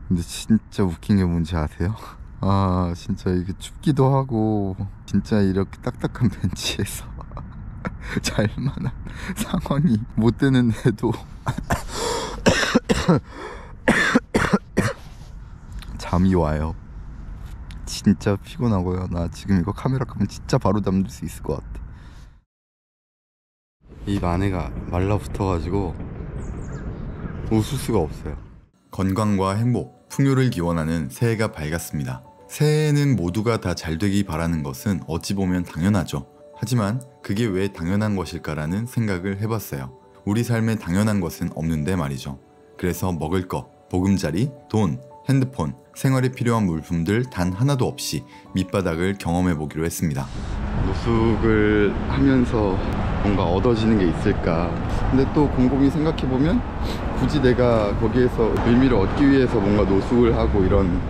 근데 진짜 웃긴 게 뭔지 아세요? 아 진짜 이게 춥기도 하고 진짜 이렇게 딱딱한 벤치에서 잘 만한 상황이 못 되는데도 잠이 와요. 진짜 피곤하고요. 나 지금 이거 카메라 끄면 진짜 바로 잠들 수 있을 것 같아. 입 안에가 말라붙어가지고 웃을 수가 없어요. 건강과 행복, 풍요를 기원하는 새해가 밝았습니다. 새해에는 모두가 다 잘 되기 바라는 것은 어찌 보면 당연하죠. 하지만 그게 왜 당연한 것일까라는 생각을 해봤어요. 우리 삶에 당연한 것은 없는데 말이죠. 그래서 먹을 거, 보금자리, 돈, 핸드폰, 생활에 필요한 물품들 단 하나도 없이 밑바닥을 경험해보기로 했습니다. 노숙을 하면서 뭔가 얻어지는 게 있을까. 근데 또 곰곰이 생각해보면 굳이 내가 거기에서 의미를 얻기 위해서 뭔가 노숙을 하고 이런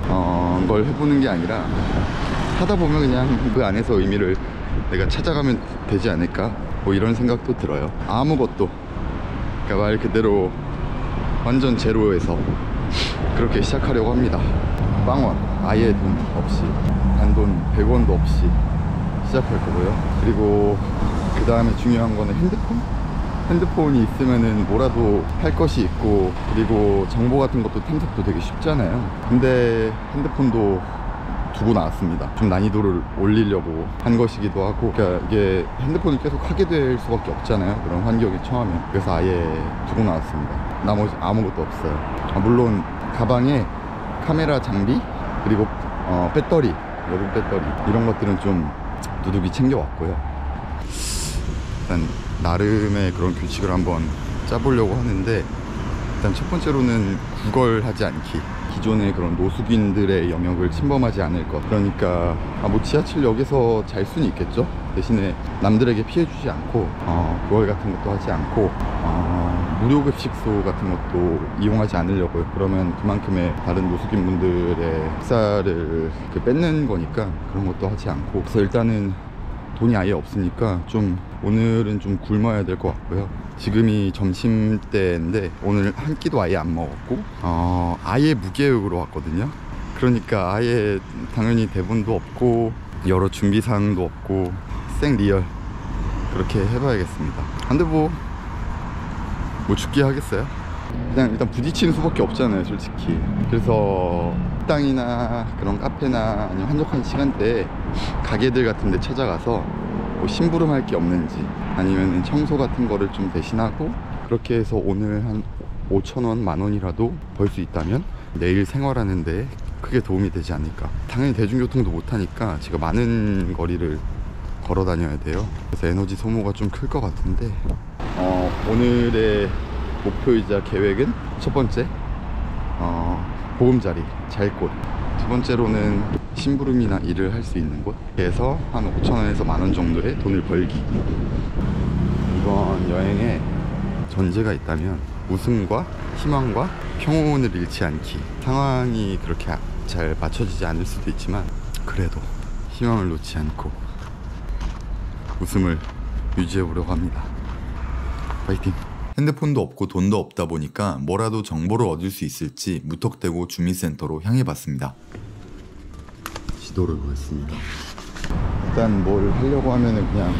걸 해보는 게 아니라 하다 보면 그냥 그 안에서 의미를 내가 찾아가면 되지 않을까, 뭐 이런 생각도 들어요. 아무것도, 그러니까 말 그대로 완전 제로에서 그렇게 시작하려고 합니다. 빵원, 아예 돈 없이, 단돈 100원도 없이 시작할 거고요. 그리고 그 다음에 중요한 거는 핸드폰이 있으면은 뭐라도 할 것이 있고, 그리고 정보 같은 것도 탐색도 되게 쉽잖아요. 근데 핸드폰도 두고 나왔습니다. 좀 난이도를 올리려고 한 것이기도 하고, 그러니까 이게 핸드폰을 계속 하게 될 수밖에 없잖아요, 그런 환경에 처하면. 그래서 아예 두고 나왔습니다. 나머지 아무것도 없어요. 물론 가방에 카메라 장비, 그리고 배터리, 여름 배터리, 이런 것들은 좀 두둑이 챙겨왔고요. 일단 나름의 그런 규칙을 한번 짜보려고 하는데, 일단 첫 번째로는 구걸하지 않기, 기존의 그런 노숙인들의 영역을 침범하지 않을 것. 그러니까 뭐 지하철역에서 잘 수는 있겠죠. 대신에 남들에게 피해 주지 않고, 구걸 같은 것도 하지 않고, 무료급식소 같은 것도 이용하지 않으려고요. 그러면 그만큼의 다른 노숙인분들의 식사를 뺏는 거니까 그런 것도 하지 않고. 그래서 일단은 돈이 아예 없으니까 좀 오늘은 좀 굶어야 될 것 같고요. 지금이 점심때인데 오늘 한 끼도 아예 안 먹었고, 아예 무계획으로 왔거든요. 그러니까 아예 당연히 대본도 없고 여러 준비사항도 없고 생리얼 그렇게 해봐야겠습니다. 근데 뭐 죽기 하겠어요. 그냥 일단 부딪히는 수밖에 없잖아요, 솔직히. 그래서 식당이나 그런 카페나 아니면 한적한 시간대에 가게들 같은 데 찾아가서 뭐 심부름할 게 없는지, 아니면 청소 같은 거를 좀 대신하고, 그렇게 해서 오늘 한 5,000원, 만원이라도 벌 수 있다면 내일 생활하는 데 크게 도움이 되지 않을까. 당연히 대중교통도 못하니까 제가 많은 거리를 걸어 다녀야 돼요. 그래서 에너지 소모가 좀 클 것 같은데, 오늘의 목표이자 계획은 첫 번째, 보금자리, 잘 곳. 두 번째로는 심부름이나 일을 할 수 있는 곳에서 한 5,000원에서 만원 정도의 돈을 벌기. 이번 여행에 전제가 있다면 웃음과 희망과 평온을 잃지 않기. 상황이 그렇게 잘 맞춰지지 않을 수도 있지만 그래도 희망을 놓지 않고 웃음을 유지해 보려고 합니다. 파이팅! 핸드폰도 없고 돈도 없다 보니까 뭐라도 정보를 얻을 수 있을지 무턱대고 주민센터로 향해 봤습니다. 지도를 보겠습니다. 일단 뭘 하려고 하면은 그냥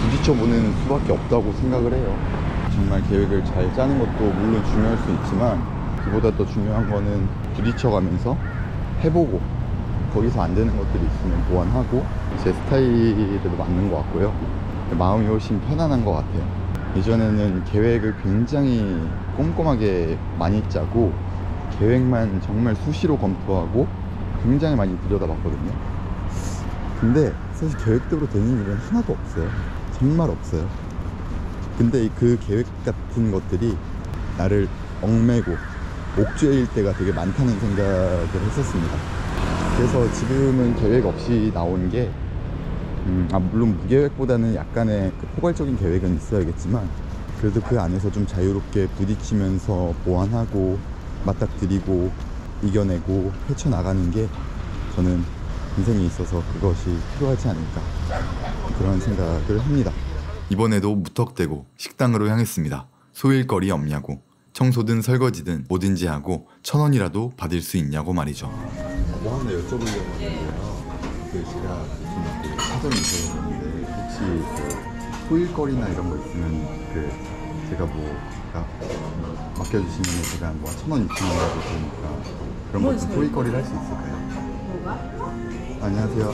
부딪혀보는 수밖에 없다고 생각을 해요. 정말 계획을 잘 짜는 것도 물론 중요할 수 있지만, 그보다 더 중요한 거는 부딪혀가면서 해보고, 거기서 안 되는 것들이 있으면 보완하고, 제 스타일에도 맞는 것 같고요. 마음이 훨씬 편안한 것 같아요. 예전에는 계획을 굉장히 꼼꼼하게 많이 짜고 계획만 정말 수시로 검토하고 굉장히 많이 들여다봤거든요. 근데 사실 계획대로 되는 일은 하나도 없어요. 정말 없어요. 근데 그 계획 같은 것들이 나를 얽매고 옥죄일 때가 되게 많다는 생각을 했었습니다. 그래서 지금은 계획 없이 나온 게, 물론 무계획보다는 약간의 포괄적인 계획은 있어야겠지만, 그래도 그 안에서 좀 자유롭게 부딪히면서 보완하고 맞닥뜨리고 이겨내고 헤쳐나가는 게 저는 인생에 있어서 그것이 필요하지 않을까, 그런 생각을 합니다. 이번에도 무턱대고 식당으로 향했습니다. 소일거리 없냐고. 청소든 설거지든 뭐든지 하고 1,000원이라도 받을 수 있냐고 말이죠. 뭐 하나 여쭤보려고 하는데요. 그 제가 좀 사정이 있어서 그런데 혹시 그 소일거리나 이런 거 있으면 그 제가 맡겨주시면 제가 뭐 1,000원, 2,000원이라도 되니까 그런 거 좀 소일거리를 할 수 있을까요? 뭐가? 안녕하세요.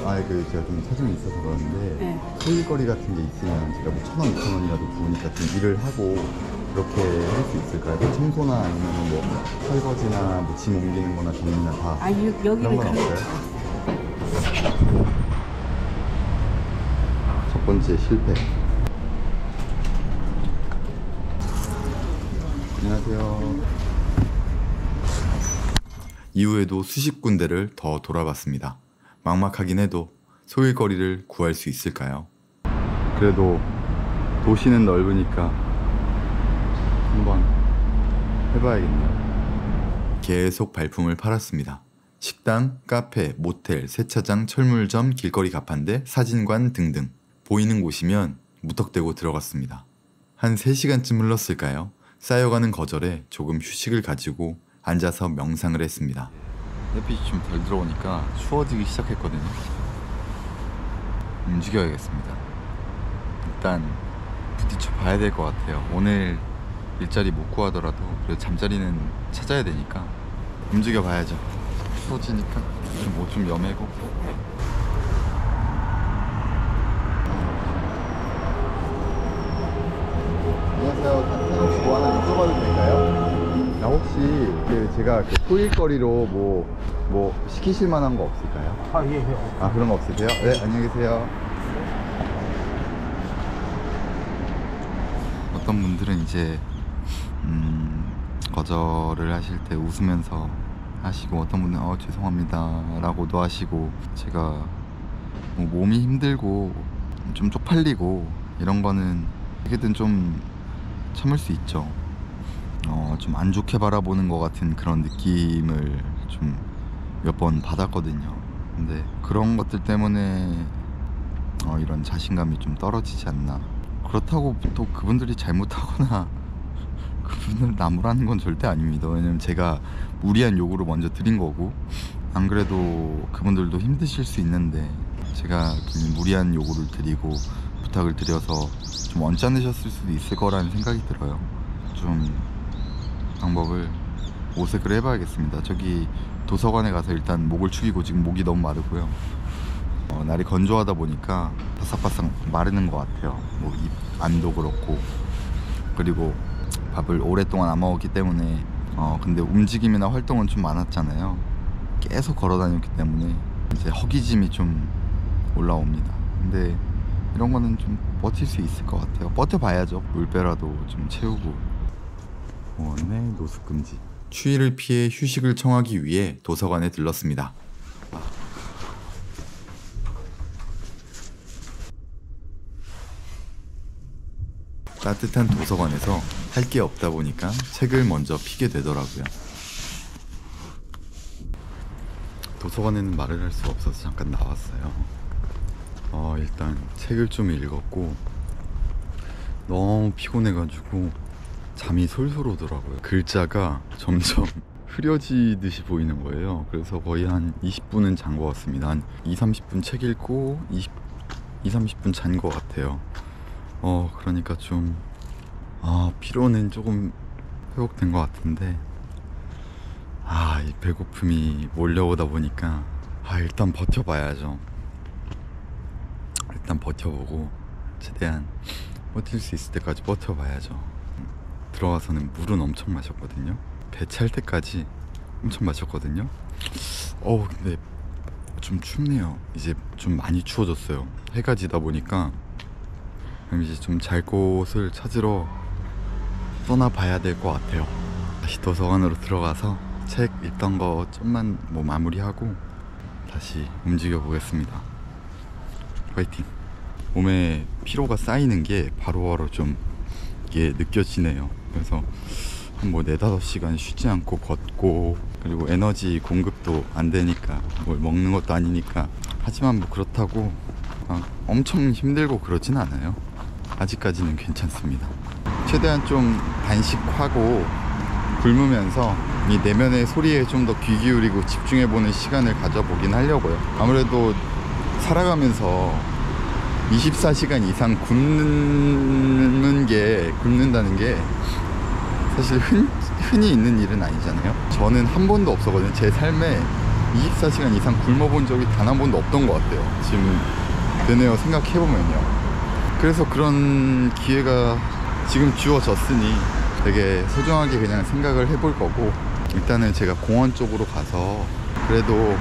제가 좀 사정이 있어서 그러는데 네. 소일거리 같은 게 있으면 제가 뭐 1,000원, 2,000원이라도 좋으니까 좀 일을 하고 그렇게 할 수 있을까요? 뭐 청소나 아니면 뭐 설거지나 뭐 짐 옮기는 거나 정리나 다 여기는 그런 건 없어요? 첫 번째 실패. 안녕하세요. 이후에도 수십 군데를 더 돌아봤습니다. 막막하긴 해도 소일거리를 구할 수 있을까요? 그래도 도시는 넓으니까 한번 해봐야겠네요. 계속 발품을 팔았습니다. 식당, 카페, 모텔, 세차장, 철물점, 길거리 가판대, 사진관 등등 보이는 곳이면 무턱대고 들어갔습니다. 한 3시간쯤 흘렀을까요? 쌓여가는 거절에 조금 휴식을 가지고 앉아서 명상을 했습니다. 햇빛이 좀 덜 들어오니까 추워지기 시작했거든요. 움직여야겠습니다. 일단 부딪혀 봐야 될 것 같아요. 오늘 일자리 못 구하더라도 그래도 잠자리는 찾아야 되니까 움직여 봐야죠. 추워지니까 옷 좀 여매고. 안녕하세요. 혹시 뭐 하나 여쭤봐도 될까요? 혹시 제가 소일거리로 뭐 시키실 만한 거 없을까요? 예. 그런 거 없으세요? 네, 안녕히 계세요. 어떤 분들은 이제 거절을 하실 때 웃으면서 하시고, 어떤 분은 죄송합니다 라고도 하시고, 제가 뭐 몸이 힘들고 좀 쪽팔리고 이런 거는 어떻게든 좀 참을 수 있죠. 좀 안 좋게 바라보는 것 같은 그런 느낌을 좀 몇 번 받았거든요. 근데 그런 것들 때문에 이런 자신감이 좀 떨어지지 않나. 그렇다고 또 그분들이 잘못하거나 그분을 나무라는 건 절대 아닙니다. 왜냐면 제가 무리한 요구를 먼저 드린 거고, 안 그래도 그분들도 힘드실 수 있는데 제가 괜히 무리한 요구를 드리고 부탁을 드려서 좀 언짢으셨을 수도 있을 거라는 생각이 들어요. 좀 방법을 모색을 해봐야겠습니다. 저기 도서관에 가서 일단 목을 축이고, 지금 목이 너무 마르고요. 날이 건조하다 보니까 바싹바싹 마르는 것 같아요. 뭐 입 안도 그렇고, 그리고 밥을 오랫동안 안 먹었기 때문에 근데 움직임이나 활동은 좀 많았잖아요. 계속 걸어 다녔기 때문에 이제 허기짐이 좀 올라옵니다. 근데 이런 거는 좀 버틸 수 있을 것 같아요. 버텨봐야죠. 물배라도 좀 채우고. 원의 노숙금지. 추위를 피해 휴식을 청하기 위해 도서관에 들렀습니다. 따뜻한 도서관에서 할 게 없다 보니까 책을 먼저 피게 되더라고요. 도서관에는 말을 할 수 없어서 잠깐 나왔어요. 일단 책을 좀 읽었고 너무 피곤해가지고 잠이 솔솔 오더라고요. 글자가 점점 흐려지듯이 보이는 거예요. 그래서 거의 한 20분은 잔 것 같습니다. 한 2-30분 책 읽고 20-30분 잔 것 같아요. 그러니까 좀 피로는 조금 회복된 것 같은데, 이 배고픔이 몰려오다 보니까 일단 버텨봐야죠. 일단 버텨보고 최대한 버틸 수 있을 때까지 버텨봐야죠. 들어가서는 물은 엄청 마셨거든요. 배 찰 때까지 엄청 마셨거든요. 근데 좀 춥네요. 이제 좀 많이 추워졌어요. 해가 지다 보니까. 그럼 이제 좀 잘 곳을 찾으러 떠나봐야 될 것 같아요. 다시 도서관으로 들어가서 책 읽던 거 좀만 마무리하고 다시 움직여 보겠습니다. 화이팅! 몸에 피로가 쌓이는 게 바로바로 좀 이게 느껴지네요. 그래서 한 4-5시간 쉬지 않고 걷고, 그리고 에너지 공급도 안 되니까, 뭘 먹는 것도 아니니까. 하지만 그렇다고 엄청 힘들고 그러진 않아요. 아직까지는 괜찮습니다. 최대한 좀 단식하고 굶으면서 이 내면의 소리에 좀 더 귀 기울이고 집중해보는 시간을 가져보긴 하려고요. 아무래도 살아가면서 24시간 이상 굶는다는 게 사실 흔히 있는 일은 아니잖아요. 저는 한 번도 없었거든요. 제 삶에 24시간 이상 굶어본 적이 단 한 번도 없던 것 같아요. 지금 되네요, 생각해보면요. 그래서 그런 기회가 지금 주어졌으니 되게 소중하게 그냥 생각을 해볼 거고, 일단은 제가 공원 쪽으로 가서 그래도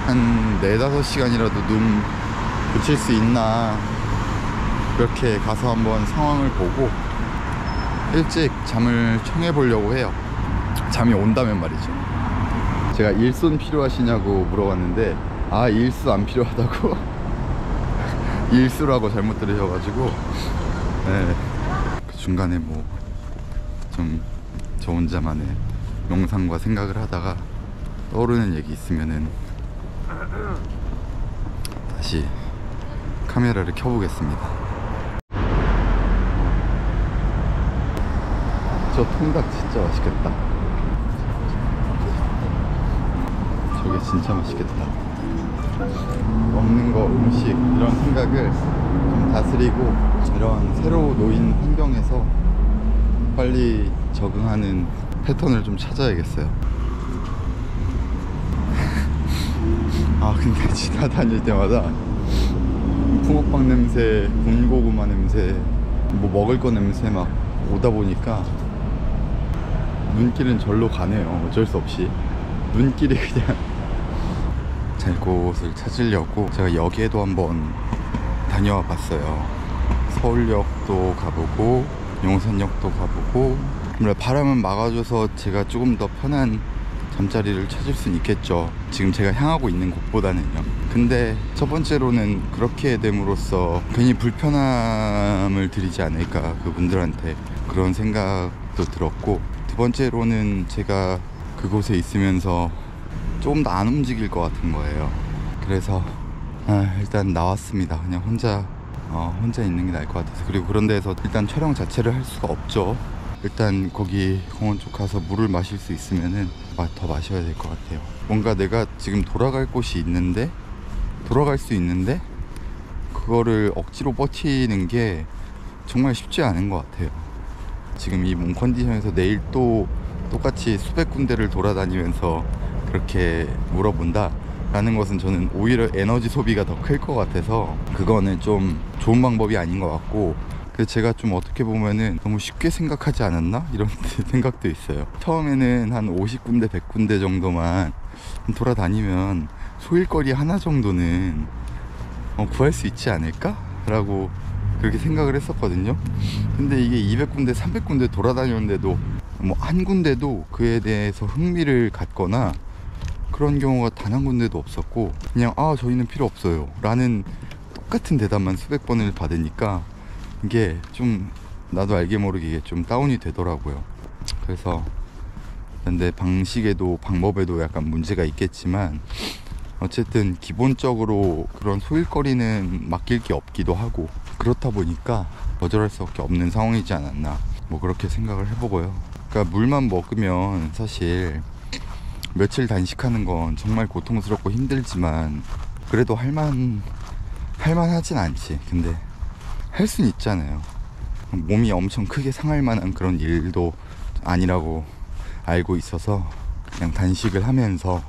한 4-5시간이라도 눈 붙일 수 있나 그렇게 가서 한번 상황을 보고 일찍 잠을 청해 보려고 해요. 잠이 온다면 말이죠. 제가 일손 필요하시냐고 물어봤는데 일수 안 필요하다고 일수라고 잘못 들으셔가지고, 네. 그 중간에 뭐 좀 저 혼자만의 명상과 생각을 하다가 떠오르는 얘기 있으면은 다시 카메라를 켜보겠습니다. 저 통닭 진짜 맛있겠다. 저게 진짜 맛있겠다. 먹는 거, 음식 이런 생각을 좀 다스리고 이런 새로 놓인 환경에서 빨리 적응하는 패턴을 좀 찾아야겠어요. 근데 지나다닐 때마다 붕어빵 냄새, 군고구마 냄새, 뭐 먹을 거 냄새 막 오다 보니까 눈길은 절로 가네요. 어쩔 수 없이 눈길이 그냥 잘 곳을 찾으려고 제가 역에도 한번 다녀와 봤어요. 서울역도 가보고 용산역도 가보고, 바람은 막아줘서 제가 조금 더 편한 잠자리를 찾을 수는 있겠죠. 지금 제가 향하고 있는 곳보다는요. 근데 첫 번째로는 그렇게 됨으로써 괜히 불편함을 드리지 않을까, 그분들한테 그런 생각도 들었고, 두 번째로는 제가 그곳에 있으면서 조금 더 안 움직일 것 같은 거예요. 그래서 일단 나왔습니다. 그냥 혼자 있는 게 나을 것 같아서. 그리고 그런 데서 일단 촬영 자체를 할 수가 없죠. 일단 거기 공원 쪽 가서 물을 마실 수 있으면은 더 마셔야 될 것 같아요. 뭔가 내가 지금 돌아갈 수 있는데 그거를 억지로 버티는 게 정말 쉽지 않은 것 같아요. 지금 이 몸 컨디션에서 내일 또 똑같이 수백 군데를 돌아다니면서 그렇게 물어본다 라는 것은 저는 오히려 에너지 소비가 더 클 것 같아서 그거는 좀 좋은 방법이 아닌 것 같고, 그래서 제가 좀 어떻게 보면은 너무 쉽게 생각하지 않았나? 이런 생각도 있어요. 처음에는 한 50군데 100군데 정도만 돌아다니면 소일거리 하나 정도는 구할 수 있지 않을까? 라고 그렇게 생각을 했었거든요. 근데 이게 200군데 300군데 돌아다녔는데도 뭐 한 군데도 그에 대해서 흥미를 갖거나 그런 경우가 단 한 군데도 없었고, 그냥 저희는 필요 없어요 라는 똑같은 대답만 수백 번을 받으니까 이게 좀 나도 알게 모르게 이게 좀 다운이 되더라고요. 그래서 내 방법에도 약간 문제가 있겠지만 어쨌든 기본적으로 그런 소일거리는 맡길 게 없기도 하고, 그렇다 보니까 거절할 수밖에 없는 상황이지 않았나, 뭐 그렇게 생각을 해보고요. 그러니까 물만 먹으면 사실 며칠 단식하는 건 정말 고통스럽고 힘들지만 그래도 할만하진 않지. 근데 할 순 있잖아요. 몸이 엄청 크게 상할 만한 그런 일도 아니라고 알고 있어서 그냥 단식을 하면서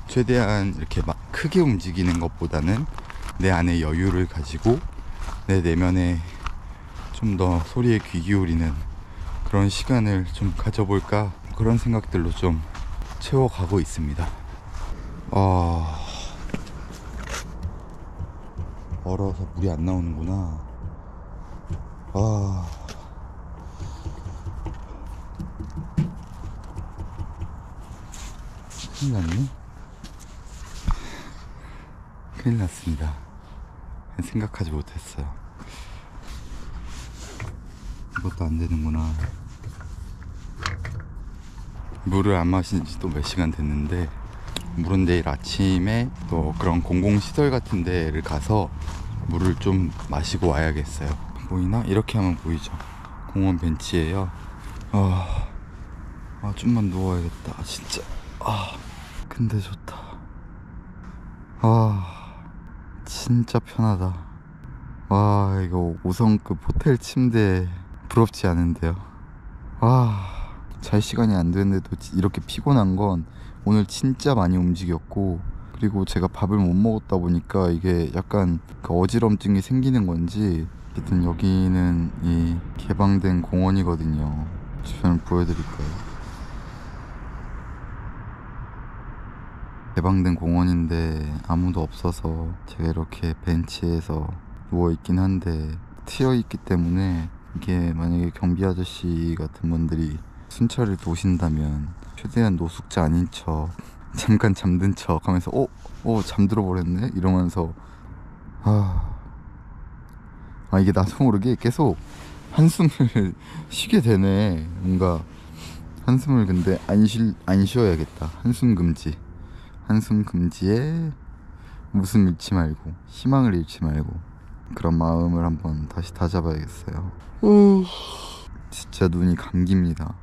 최대한 이렇게 막 크게 움직이는 것보다는 내 안에 여유를 가지고 내 내면에 좀 더 소리에 귀 기울이는 그런 시간을 좀 가져볼까, 그런 생각들로 좀 채워가고 있습니다. 얼어서 물이 안 나오는구나. 큰일 났네. 큰일 났습니다. 생각하지 못했어요. 이것도 안 되는구나. 물을 안 마신 지 또 몇 시간 됐는데, 물은 내일 아침에 또 그런 공공시설 같은 데를 가서 물을 좀 마시고 와야겠어요. 보이나? 이렇게 하면 보이죠. 공원 벤치예요. 아, 좀만 누워야겠다 진짜. 아, 근데 좋다. 아, 진짜 편하다. 와, 이거 5성급 호텔 침대 부럽지 않은데요. 와, 잘 시간이 안 됐는데도 이렇게 피곤한 건 오늘 진짜 많이 움직였고, 그리고 제가 밥을 못 먹었다 보니까 이게 약간 그 어지럼증이 생기는 건지, 어쨌든 여기는 이 개방된 공원이거든요. 주변을 보여드릴까요? 개방된 공원인데 아무도 없어서 제가 이렇게 벤치에서 누워있긴 한데, 트여있기 때문에 이게 만약에 경비 아저씨 같은 분들이 순찰을 도신다면 최대한 노숙자 아닌 척 잠깐 잠든 척 하면서 잠들어 버렸네 이러면서 이게 나도 모르게 계속 한숨을 쉬게 되네. 뭔가 한숨을, 근데 안 쉬어야겠다. 한숨 금지에 웃음 잃지 말고 희망을 잃지 말고 그런 마음을 한번 다시 다잡아야겠어요. 진짜 눈이 감깁니다.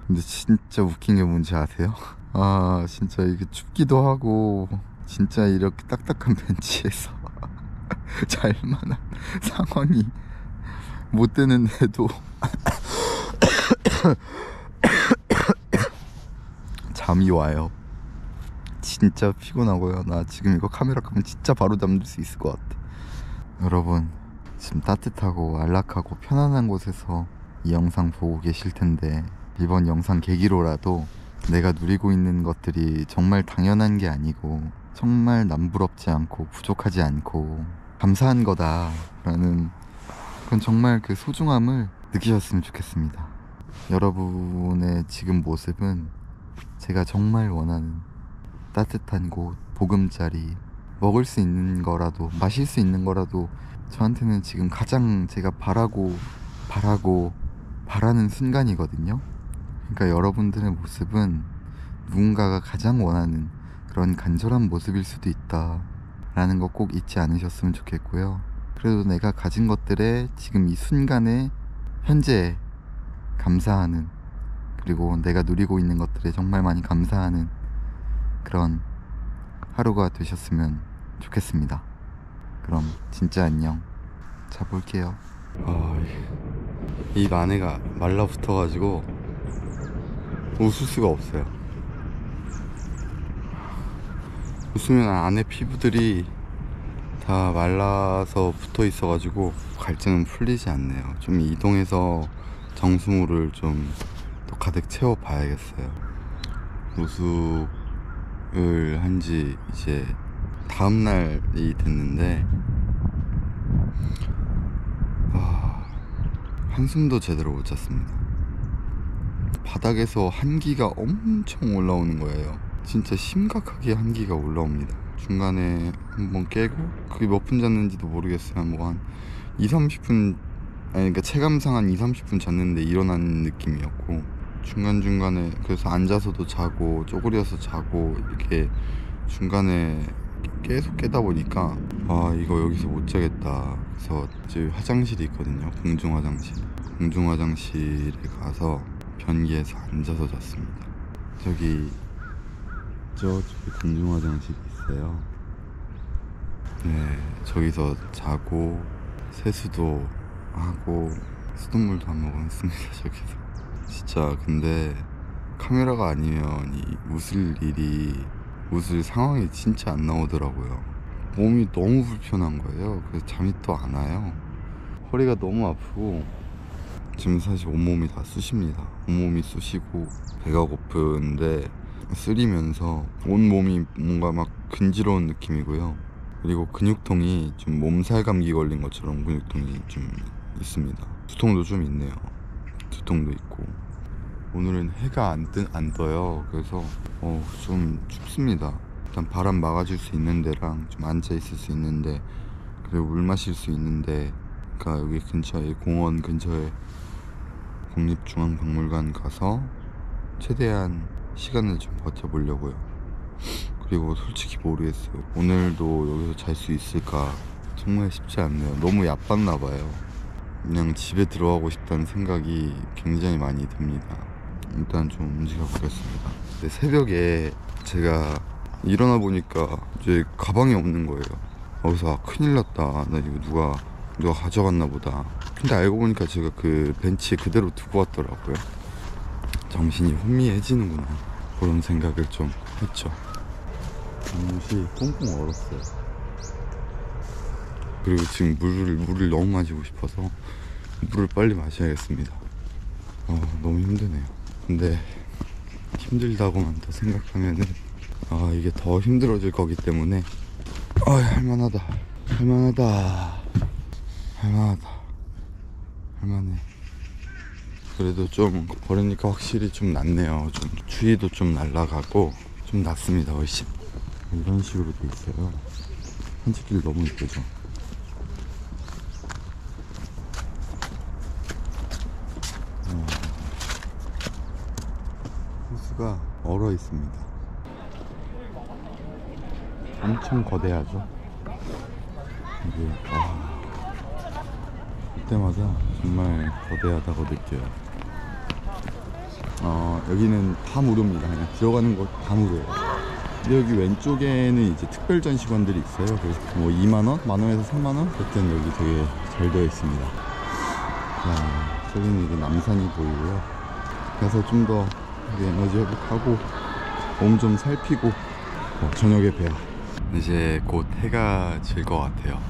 근데 진짜 웃긴 게 뭔지 아세요? 아, 진짜 이게 춥기도 하고 진짜 이렇게 딱딱한 벤치에서 잘 만한 상황이 못 되는데도 잠이 와요. 진짜 피곤하고요. 나 지금 이거 카메라 끄면 진짜 바로 잠들 수 있을 것 같아. 여러분, 지금 따뜻하고 안락하고 편안한 곳에서 이 영상 보고 계실 텐데, 이번 영상 계기로라도 내가 누리고 있는 것들이 정말 당연한 게 아니고 정말 남부럽지 않고 부족하지 않고 감사한 거다라는 그건 정말 그 소중함을 느끼셨으면 좋겠습니다. 여러분의 지금 모습은 제가 정말 원하는 따뜻한 곳, 보금자리, 먹을 수 있는 거라도 마실 수 있는 거라도 저한테는 지금 가장 제가 바라는 순간이거든요. 그러니까 여러분들의 모습은 누군가가 가장 원하는 그런 간절한 모습일 수도 있다 라는 거 꼭 잊지 않으셨으면 좋겠고요. 그래도 내가 가진 것들에 지금 이 순간에 현재 감사하는, 그리고 내가 누리고 있는 것들에 정말 많이 감사하는 그런 하루가 되셨으면 좋겠습니다. 그럼 진짜 안녕. 자, 볼게요. 입 안에가 말라붙어가지고 웃을 수가 없어요. 웃으면 안에 피부들이 다 말라서 붙어 있어가지고 갈증은 풀리지 않네요. 좀 이동해서 정수물을 좀 또 가득 채워 봐야겠어요. 노숙을 한지 이제 다음날이 됐는데 한숨도 제대로 못 잤습니다. 바닥에서 한기가 엄청 올라오는 거예요. 진짜 심각하게 한기가 올라옵니다. 중간에 한번 깨고, 그게 몇 분 잤는지도 모르겠어요. 뭐 한 2-30분, 그러니까 체감상 한 2-30분 잤는데 일어난 느낌이었고, 중간중간에 그래서 앉아서도 자고 쪼그려서 자고 이렇게 중간에 계속 깨다 보니까 이거 여기서 못 자겠다. 그래서 저기 화장실이 있거든요. 공중화장실에 가서 변기에서 앉아서 잤습니다. 저쪽에 공중화장실이 있어요. 네, 저기서 자고 세수도 하고 수돗물도 한 모금 했습니다. 저기서 진짜. 근데 카메라가 아니면 이 웃을 상황이 진짜 안 나오더라고요. 몸이 너무 불편한 거예요. 그래서 잠이 또 안 와요. 허리가 너무 아프고 지금 사실 온몸이 다 쑤십니다. 온몸이 쑤시고 배가 고픈데 쓰리면서 온몸이 뭔가 막 근지러운 느낌이고요. 그리고 근육통이 좀 몸살 감기 걸린 것처럼 근육통이 좀 있습니다. 두통도 좀 있네요. 두통도 있고. 오늘은 해가 안 떠요. 그래서 좀 춥습니다. 일단 바람 막아줄 수 있는 데랑 좀 앉아 있을 수 있는데, 그리고 물 마실 수 있는데, 그러니까 여기 근처에 공원 근처에 국립중앙박물관 가서 최대한 시간을 좀 버텨보려고요. 그리고 솔직히 모르겠어요. 오늘도 여기서 잘 수 있을까 정말 쉽지 않네요. 너무 얕봤나 봐요. 그냥 집에 들어가고 싶다는 생각이 굉장히 많이 듭니다. 일단 좀 움직여 보겠습니다. 근데 새벽에 제가 일어나 보니까 이제 가방이 없는 거예요. 그래서 아, 큰일 났다. 나 이거 누가 가져갔나 보다. 근데 알고 보니까 제가 그 벤치에 그대로 두고 왔더라고요. 정신이 혼미해지는구나, 그런 생각을 좀 했죠. 옷이 꽁꽁 얼었어요. 그리고 지금 물을 너무 마시고 싶어서 물을 빨리 마셔야겠습니다. 너무 힘드네요. 근데 힘들다고만 더 생각하면은 이게 더 힘들어질 거기 때문에 할만하다. 그래도 좀 걸으니까 확실히 좀 낫네요. 좀 추위도 좀 날아가고 좀 낫습니다. 훨씬. 이런 식으로 돼 있어요. 산책길 너무 이쁘죠. 호수가 얼어 있습니다. 엄청 거대하죠. 이게 그때마다 정말 거대하다고 느껴요. 여기는 다 무료입니다. 그냥 들어가는 거 다 무료예요. 근데 여기 왼쪽에는 이제 특별 전시관들이 있어요. 그래서 뭐 2만원? 만원에서 3만원? 그때는 여기 되게 잘 되어 있습니다. 자, 저기는 이게 남산이 보이고요. 가서 좀 더 에너지 회복하고 몸 좀 살피고 저녁에 봬요. 이제 곧 해가 질 것 같아요.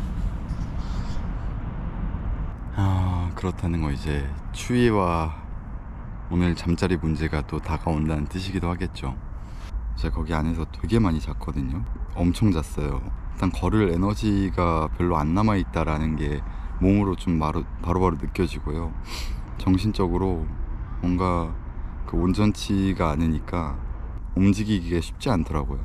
그렇다는 거 이제 추위와 오늘 잠자리 문제가 또 다가온다는 뜻이기도 하겠죠. 제가 거기 안에서 되게 많이 잤거든요. 엄청 잤어요. 일단 걸을 에너지가 별로 안 남아있다라는 게 몸으로 좀 바로바로 느껴지고요. 정신적으로 뭔가 그 온전치가 않으니까 움직이기가 쉽지 않더라고요.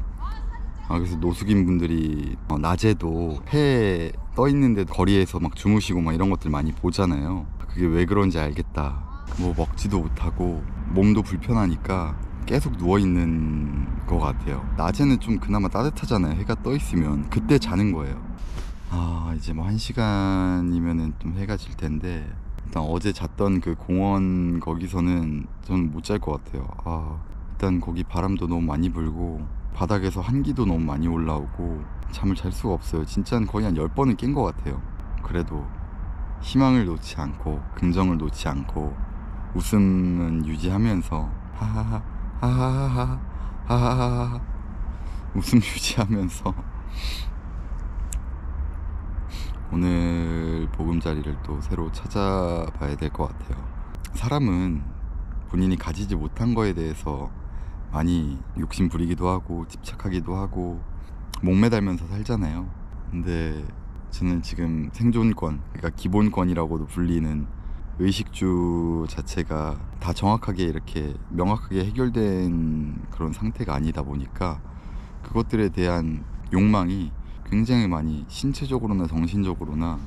그래서 노숙인 분들이 낮에도 해 떠 있는데 거리에서 막 주무시고 막 이런 것들 많이 보잖아요. 그게 왜 그런지 알겠다. 뭐 먹지도 못하고 몸도 불편하니까 계속 누워있는 것 같아요. 낮에는 좀 그나마 따뜻하잖아요. 해가 떠 있으면 그때 자는 거예요. 이제 뭐 1시간이면은 좀 해가 질 텐데 일단 어제 잤던 그 공원 거기서는 저는 못 잘 것 같아요. 일단 거기 바람도 너무 많이 불고 바닥에서 한기도 너무 많이 올라오고 잠을 잘 수가 없어요. 진짜는 거의 한 10번은 깬 것 같아요. 그래도 희망을 놓지 않고 긍정을 놓지 않고 웃음은 유지하면서 하하하 웃음 유지하면서 오늘 보금자리를 또 새로 찾아봐야 될 것 같아요. 사람은 본인이 가지지 못한 거에 대해서 많이 욕심 부리기도 하고 집착하기도 하고 목매달면서 살잖아요. 근데 저는 지금 생존권, 그러니까 기본권이라고도 불리는 의식주 자체가 다 정확하게 이렇게 명확하게 해결된 그런 상태가 아니다 보니까 그것들에 대한 욕망이 굉장히 많이 신체적으로나 정신적으로나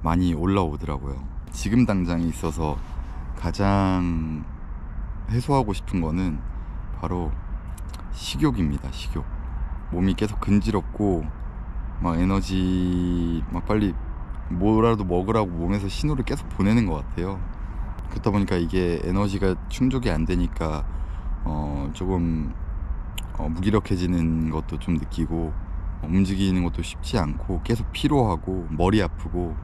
많이 올라오더라고요. 지금 당장에 있어서 가장 해소하고 싶은 거는 바로 식욕입니다. 식욕. 몸이 계속 근지럽고 막 에너지 막 빨리 뭐라도 먹으라고 몸에서 신호를 계속 보내는 것 같아요. 그렇다 보니까 이게 에너지가 충족이 안 되니까 조금 무기력해지는 것도 좀 느끼고 움직이는 것도 쉽지 않고 계속 피로하고 머리 아프고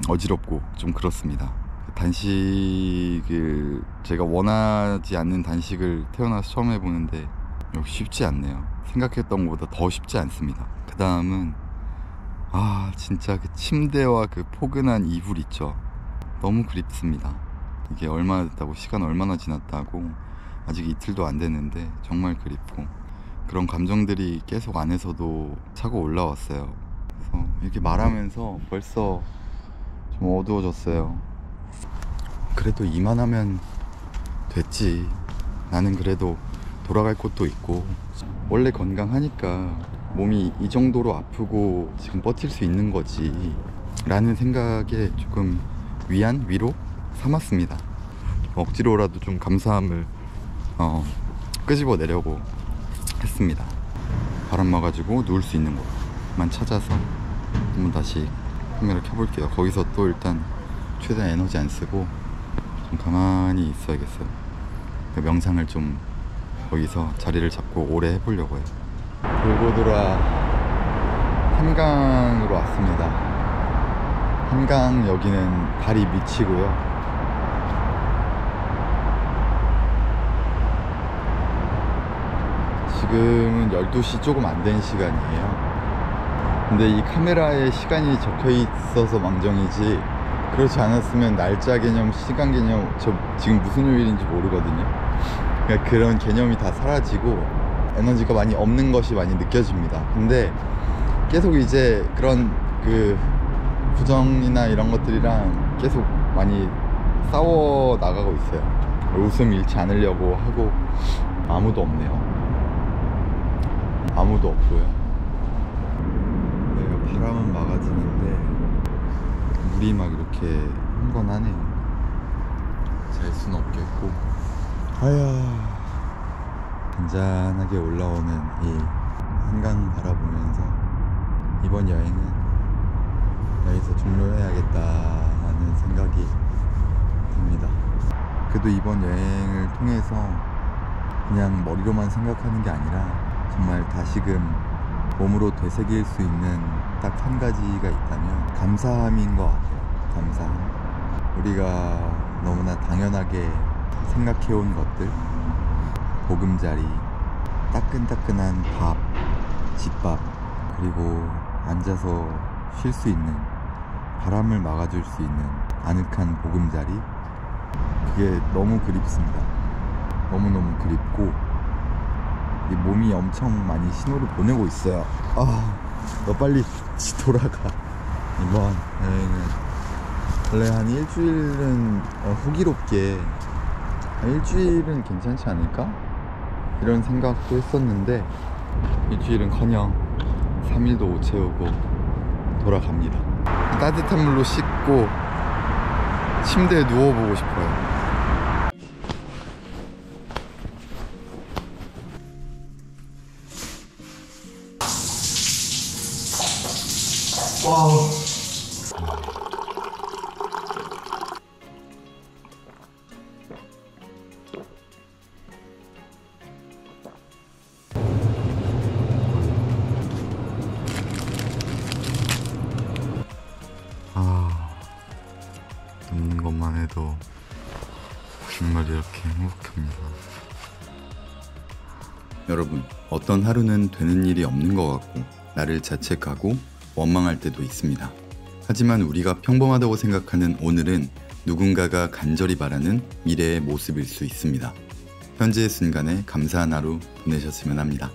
어지럽고 좀 그렇습니다. 단식을 제가 원하지 않는 단식을 태어나서 처음 해보는데 역시 쉽지 않네요. 생각했던 것보다 더 쉽지 않습니다. 그 다음은 진짜 그 침대와 그 포근한 이불 있죠. 너무 그립습니다. 이게 얼마나 됐다고, 시간 얼마나 지났다고, 아직 이틀도 안 됐는데 정말 그립고 그런 감정들이 계속 안에서도 차고 올라왔어요. 그래서 이렇게 말하면서 벌써 좀 어두워졌어요. 그래도 이만하면 됐지. 나는 그래도 돌아갈 곳도 있고 원래 건강하니까 몸이 이 정도로 아프고 지금 버틸 수 있는 거지 라는 생각에 조금 위로 삼았습니다. 억지로라도 좀 감사함을 끄집어내려고 했습니다. 바람 막아주고 누울 수 있는 곳만 찾아서 한번 다시 카메라 켜볼게요. 거기서 또 일단 최대한 에너지 안 쓰고 좀 가만히 있어야겠어요. 그 명상을 좀 거기서 자리를 잡고 오래 해보려고 해요. 돌고 돌아 한강으로 왔습니다. 한강 여기는 달이 미치고요. 지금은 12시 조금 안 된 시간이에요. 근데 이 카메라에 시간이 적혀 있어서 망정이지, 그렇지 않았으면 날짜 개념, 시간 개념, 저 지금 무슨 요일인지 모르거든요. 그러니까 그런 개념이 다 사라지고 에너지가 많이 없는 것이 많이 느껴집니다. 근데 계속 이제 그런 그 부정이나 이런 것들이랑 계속 많이 싸워 나가고 있어요. 웃음 잃지 않으려고 하고. 아무도 없네요. 아무도 없고요. 내가 바람은 막아지는데 물이 막 이렇게 흥건하네요. 잘 수는 없겠고. 아야, 잔잔하게 올라오는 이 한강 바라보면서 이번 여행은 여기서 종료해야겠다는 생각이 듭니다. 그래도 이번 여행을 통해서 그냥 머리로만 생각하는 게 아니라 정말 다시금 몸으로 되새길 수 있는 딱 한 가지가 있다면 감사함인 것 같아요. 감사함. 우리가 너무나 당연하게 생각해온 것들, 보금자리, 따끈따끈한 밥, 집밥, 그리고 앉아서 쉴 수 있는, 바람을 막아줄 수 있는 아늑한 보금자리, 그게 너무 그립습니다. 너무너무 그립고 이 몸이 엄청 많이 신호를 보내고 있어요. 너 빨리 돌아가. 이번 여행은 원래 한 일주일은 호기롭게, 일주일은 괜찮지 않을까? 이런 생각도 했었는데 일주일은커녕 3일도 못 채우고 돌아갑니다. 따뜻한 물로 씻고 침대에 누워보고 싶어요. 와우. 눕는 것만 해도 정말 이렇게 행복합니다. 여러분, 어떤 하루는 되는 일이 없는 것 같고 나를 자책하고 원망할 때도 있습니다. 하지만 우리가 평범하다고 생각하는 오늘은 누군가가 간절히 바라는 미래의 모습일 수 있습니다. 현재의 순간에 감사한 하루 보내셨으면 합니다.